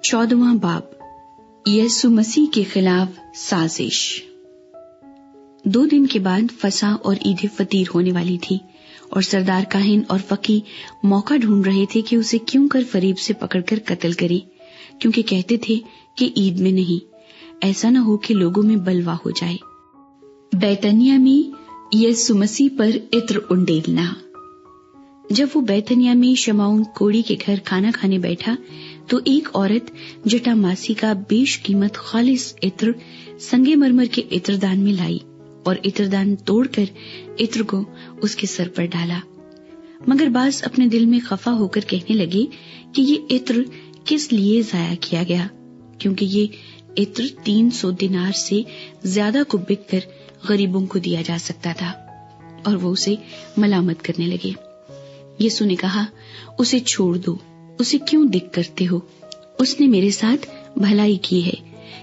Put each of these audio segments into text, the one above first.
14वां बाब, यीशु मसीह के खिलाफ साजिश। 2 दिन के बाद फसह और ईद फतीर होने वाली थी और सरदार काहिन और फकी मौका ढूंढ रहे थे कि उसे क्यों कर फरीब से पकड़कर कत्ल करे, क्योंकि कहते थे कि ईद में नहीं, ऐसा न हो कि लोगों में बलवा हो जाए। बैतनिया में यीशु मसीह पर इत्र उंडेलना। जब वो बैतनिया में शमाउन कोड़ी के घर खाना खाने बैठा तो एक औरत जटामासी का बेशकीमत खालिस इत्र संगमरमर के इत्रदान में लाई और इत्रदान तोड़कर इत्र को उसके सर पर डाला। मगर बाज अपने दिल में खफा होकर कहने लगे कि ये इत्र किस लिए जाया किया गया, क्योंकि ये इत्र 300 दिनार से ज्यादा को बिककर गरीबों को दिया जा सकता था। और वो उसे मलामत करने लगे। यीशु ने कहा, उसे छोड़ दो, उसे क्यों दिक करते हो? उसने मेरे साथ भलाई की है,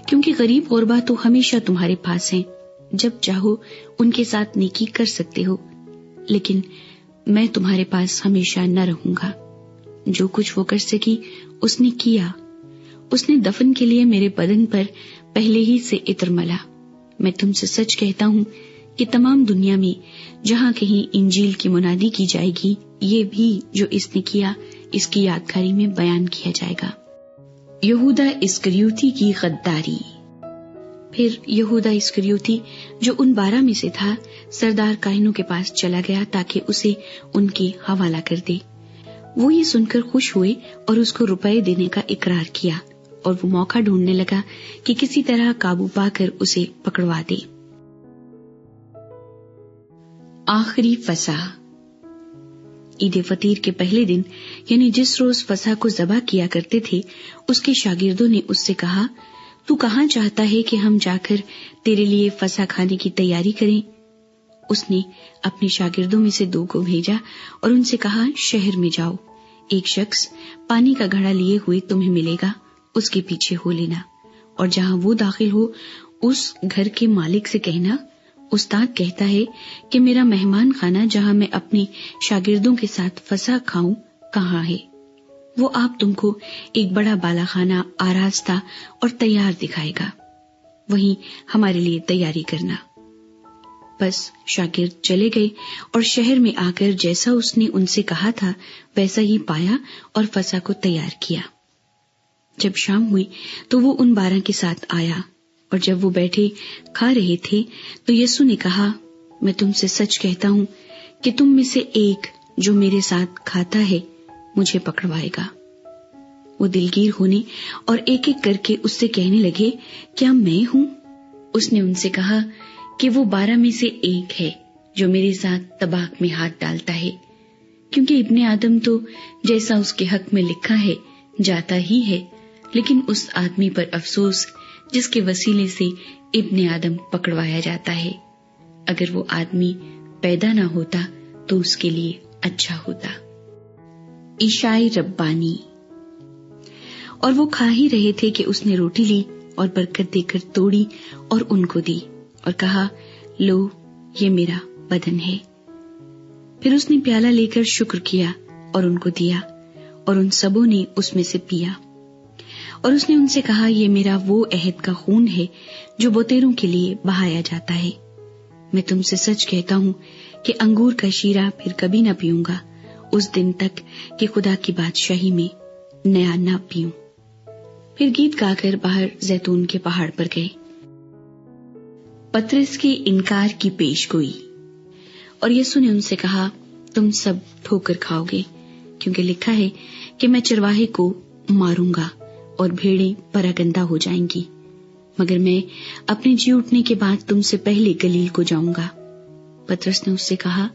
क्योंकि गरीब गुरबा तो हमेशा तुम्हारे पास हैं, जब चाहो उनके साथ नेकी कर सकते हो, लेकिन मैं तुम्हारे पास हमेशा न रहूंगा। जो कुछ वो कर सकी उसने किया। उसने दफन के लिए मेरे बदन पर पहले ही से इत्र मला। मैं तुमसे सच कहता हूँ कि तमाम दुनिया में जहाँ कहीं इंजील की मुनादी की जाएगी, ये भी जो इसने किया इसकी यादगारी में बयान किया जाएगा। यहूदा इस्करियोती की गद्दारी। फिर यहूदा इस्करियोती, जो उन 12 में से था, सरदार काहिनों के पास चला गया ताकि उसे उनके हवाला कर दे। वो ये सुनकर खुश हुए और उसको रुपए देने का इकरार किया और वो मौका ढूंढने लगा कि किसी तरह काबू पाकर उसे पकड़वा दे। आखिरी फसह। ईद फतीर के पहले दिन, यानी जिस रोज फसह को ज़बह किया करते थे, उसके शागिर्दों ने उससे कहा, तू कहाँ चाहता है कि हम जाकर तेरे लिए फसह खाने की तैयारी करें? उसने अपने शागिर्दों में से 2 को भेजा और उनसे कहा, शहर में जाओ, एक शख्स पानी का घड़ा लिए हुए तुम्हें मिलेगा, उसके पीछे हो लेना, और जहाँ वो दाखिल हो उस घर के मालिक से कहना, उस्ताद कहता है कि मेरा मेहमान खाना जहाँ मैं अपने शागिर्दों के साथ फसह खाऊं कहाँ है? वो आप तुमको एक बड़ा बालाखाना आरास्ता और तैयार दिखाएगा, वहीं हमारे लिए तैयारी करना। बस शागिर्द चले गए और शहर में आकर जैसा उसने उनसे कहा था वैसा ही पाया और फसह को तैयार किया। जब शाम हुई तो वो उन 12 के साथ आया, और जब वो बैठे खा रहे थे तो यीशु ने कहा, मैं तुमसे सच कहता हूँ कि तुम में से एक जो मेरे साथ खाता है मुझे पकड़वाएगा। वो दिलगीर होने और एक एक करके उससे कहने लगे, क्या मैं हूँ? उसने उनसे कहा कि वो 12 में से एक है जो मेरे साथ तबाक में हाथ डालता है, क्योंकि इब्ने आदम तो जैसा उसके हक में लिखा है जाता ही है, लेकिन उस आदमी पर अफसोस जिसके वसीले से इब्ने आदम पकड़वाया जाता है। अगर वो आदमी पैदा ना होता तो उसके लिए अच्छा होता। ईशाई रब्बानी। और वो खा ही रहे थे कि उसने रोटी ली और बरकत देकर तोड़ी और उनको दी और कहा, लो, ये मेरा बदन है। फिर उसने प्याला लेकर शुक्र किया और उनको दिया, और उन सबों ने उसमें से पिया। और उसने उनसे कहा, ये मेरा वो अहद का खून है जो बहुतेरों के लिए बहाया जाता है। मैं तुमसे सच कहता हूँ कि अंगूर का शीरा फिर कभी न पीऊंगा उस दिन तक कि खुदा की बादशाही में नया न पीऊं। फिर गीत गाकर बाहर जैतून के पहाड़ पर गए। पतरस के इनकार की पेशगोई। और यीशु ने उनसे कहा, तुम सब ठोकर खाओगे, क्योंकि लिखा है कि मैं चरवाहे को मारूंगा और भेड़ें परागंदा हो जाएंगी। मगर मैं अपने जी उठने के बाद तुमसे पहले गलील को जाऊंगा। पतरस ने उससे कहा,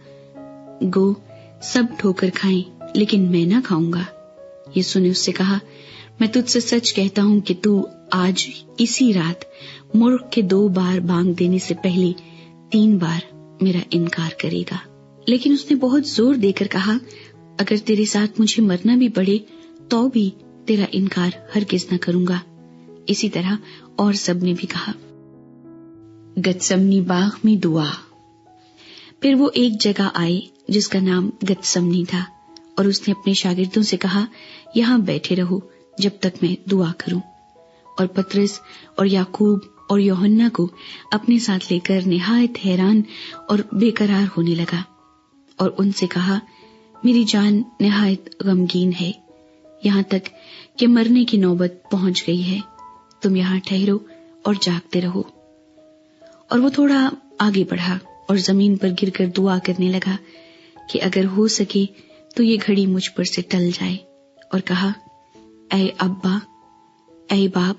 गो, सब ठोकर खाएं, लेकिन मैं ना खाऊंगा। यीशु ने उससे कहा, मैं तुझसे सच कहता हूं कि तू आज इसी रात मूर्ख के 2 बार बांग देने से पहले 3 बार मेरा इनकार करेगा। लेकिन उसने बहुत जोर देकर कहा, अगर तेरे साथ मुझे मरना भी पड़े तो भी तेरा इनकार हरगिज न करूंगा। इसी तरह और सब ने भी कहा। गतसमनी बाग में दुआ। फिर वो एक जगह आए जिसका नाम गतसमनी था, और उसने अपने शागिर्दों से कहा, यहाँ बैठे रहो जब तक मैं दुआ करूं। और पतरस और याकूब और यूहन्ना को अपने साथ लेकर निहायत हैरान और बेकरार होने लगा और उनसे कहा, मेरी जान निहायत गमगीन है, यहाँ तक कि मरने की नौबत पहुंच गई है। तुम यहाँ ठहरो और जागते रहो। और वो थोड़ा आगे बढ़ा और जमीन पर गिरकर दुआ करने लगा कि अगर हो सके तो ये घड़ी मुझ पर से टल जाए, और कहा, ऐ अब्बा, ऐ बाप,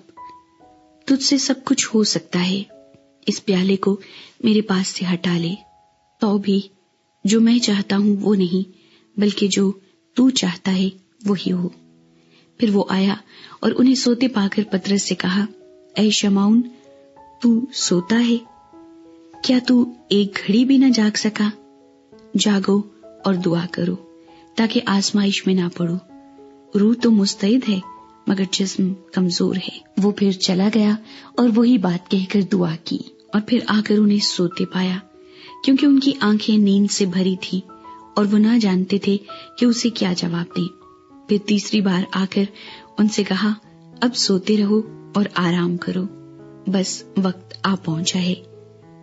तुझसे सब कुछ हो सकता है, इस प्याले को मेरे पास से हटा ले, तो भी जो मैं चाहता हूं वो नहीं, बल्कि जो तू चाहता है वही हो। फिर वो आया और उन्हें सोते पाकर पतरस से कहा, ऐ शमौन, तू सोता है? क्या तू एक घड़ी भी न जाग सका? जागो और दुआ करो ताकि आजमाइश में ना पड़ो। रूह तो मुस्तैद है मगर जिस्म कमजोर है। वो फिर चला गया और वही बात कहकर दुआ की और फिर आकर उन्हें सोते पाया, क्योंकि उनकी आंखें नींद से भरी थी और वो ना जानते थे कि उसे क्या जवाब दें। फिर तीसरी बार आकर उनसे कहा, अब सोते रहो और आराम करो, बस वक्त आ पहुंचा है।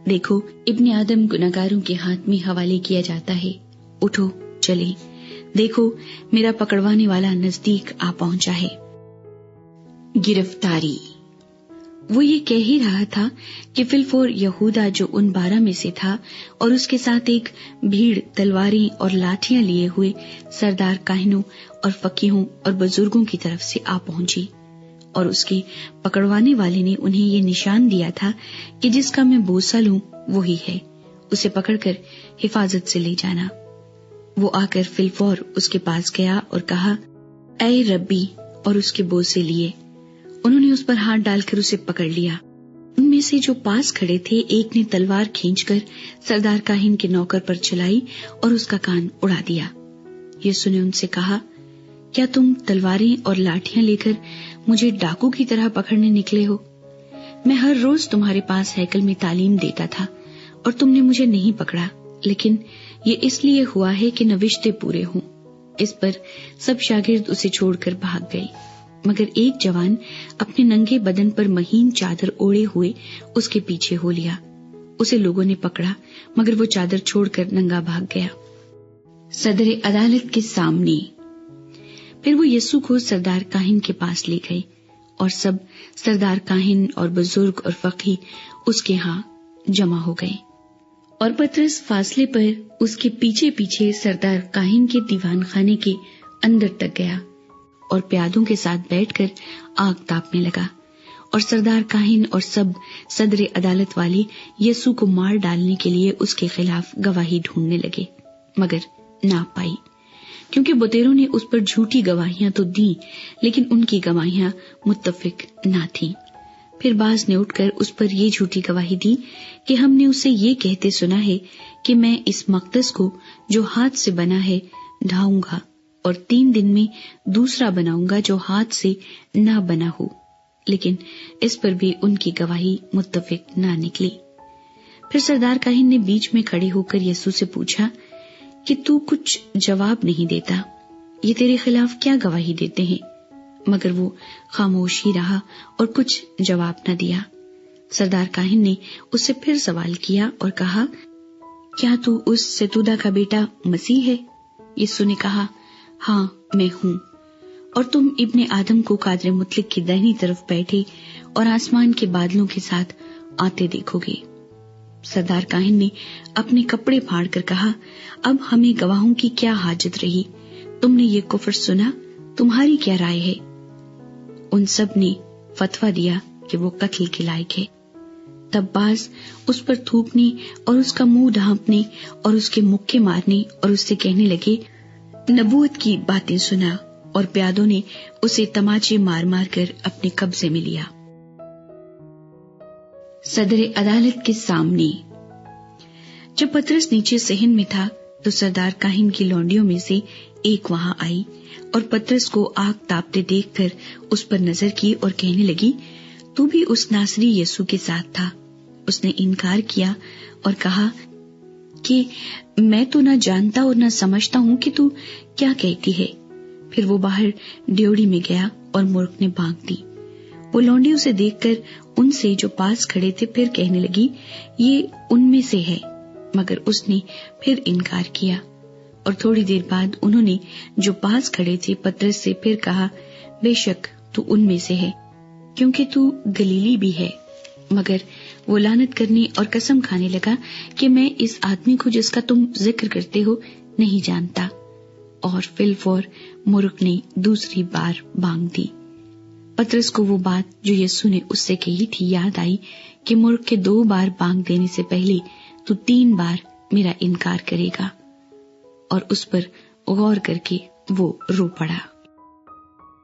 देखो, इब्ने आदम गुनाहगारों के हाथ में हवाले किया जाता है। उठो चले, देखो मेरा पकड़वाने वाला नजदीक आ पहुंचा है। गिरफ्तारी। वो ये कह ही रहा था कि फिलफोर यहूदा, जो उन 12 में से था, और उसके साथ एक भीड़ तलवारें और लाठियां लिए हुए सरदार काहिनों और फकीहों और बुजुर्गों की तरफ से आ पहुंची, और उसके पकड़वाने वाले ने उन्हें ये निशान दिया था कि जिसका मैं बोसा लूं वही है, उसे पकड़कर हिफाजत से ले जाना। वो आकर फिलफोर उसके पास गया और कहा, ऐ रब्बी, और उसके बोसे लिए। उन्होंने उस पर हाथ डालकर उसे पकड़ लिया। उनमें से जो पास खड़े थे, एक ने तलवार खींचकर सरदार काहिन के नौकर पर चलाई और उसका कान उड़ा दिया। यीशु ने उनसे कहा, क्या तुम तलवारें और लाठियां लेकर मुझे डाकू की तरह पकड़ने निकले हो? मैं हर रोज तुम्हारे पास हैकल में तालीम देता था और तुमने मुझे नहीं पकड़ा, लेकिन ये इसलिए हुआ है कि नविश्ते पूरे हों। इस पर सब शागिर्द उसे छोड़कर भाग गए, मगर एक जवान अपने नंगे बदन पर महीन चादर ओढ़े हुए उसके पीछे हो लिया। उसे लोगों ने पकड़ा, मगर वो चादर छोड़कर नंगा भाग गया। सदर अदालत के सामने। फिर वो यीशु को सरदार काहिन के पास ले गए और सब सरदार काहिन और बुजुर्ग और फकीह उसके यहाँ जमा हो गए, और पतरस फासले पर उसके पीछे पीछे सरदार काहिन के दीवान खाने के अंदर तक गया और प्यादों के साथ बैठकर आग तापने लगा। और सरदार काहिन और सब सदर अदालत वाले यीशु को मार डालने के लिए उसके खिलाफ गवाही ढूंढने लगे, मगर ना पाई, क्योंकि बुतेरों ने उस पर झूठी गवाहियां तो दी, लेकिन उनकी गवाहियां मुत्तफिक ना थीं। फिर बाज ने उठकर उस पर ये झूठी गवाही दी कि हमने उसे ये कहते सुना है कि मैं इस मकदस को जो हाथ से बना है ढाऊंगा और 3 दिन में दूसरा बनाऊंगा जो हाथ से ना बना हो। लेकिन इस पर भी उनकी गवाही मुत्तफिक ना निकली। फिर सरदार काहिन ने बीच में खड़े होकर यीशु से पूछा कि तू कुछ जवाब नहीं देता, ये तेरे खिलाफ क्या गवाही देते हैं? मगर वो खामोश ही रहा और कुछ जवाब न दिया। सरदार काहिन ने उससे फिर सवाल किया और कहा, क्या तू उस सतूदा का बेटा मसीह है? यीशु ने कहा, हाँ मैं हूँ, और तुम इब्ने आदम को कादर मुतलक की दाहिनी तरफ बैठे और आसमान के बादलों के साथ आते देखोगे। सरदार काहिन ने अपने कपड़े फाड़कर कहा, अब हमें गवाहों की क्या हाजत रही? तुमने ये कुफ्र सुना, तुम्हारी क्या राय है? उन सब ने फतवा दिया कि वो कत्ल के लायक है। तब बाज उस पर थूकने और उसका मुंह ढांपने और उसके मुक्के मारने और उससे कहने लगे, नबूवत की बातें सुना, और प्यादों ने उसे तमाचे मार मार कर अपने कब्जे में लिया। सदर अदालत के सामने। जब पतरस नीचे सहन में था तो सरदार काहिन की लौंडियों में से एक वहां आई और पतरस को आग तापते देखकर उस पर नजर की और कहने लगी, तू भी उस नासरी यीशु के साथ था। उसने इनकार किया और कहा कि मैं तो न जानता और न समझता हूं कि तू क्या कहती है। फिर वो बाहर ड्योढ़ी में गया اور مرغ نے بانگ دی۔ وہ لونڈی اسے دیکھ کر ان سے جو پاس کھڑے تھے پھر کہنے لگی، یہ ان میں سے ہے، مگر اس نے پھر انکار کیا۔ اور تھوڑی دیر بعد انہوں نے جو پاس کھڑے تھے پترس سے پھر کہا، بے شک تو ان میں سے ہے، کیونکہ تو گلیلی بھی ہے۔ مگر وہ لعنت کرنے اور قسم کھانے لگا کہ میں اس آدمی کو جس کا تم ذکر کرتے ہو نہیں جانتا۔ اور فی الفور مرغ نے دوسری بار بانگ دی۔ پترس کو وہ بات جو یسوع نے اس سے کہی تھی یاد آئی کہ مرغ کے 2 بار بانگ دینے سے پہلے تو 3 بار میرا انکار کرے گا، اور اس پر غور کر کے وہ رو پڑا۔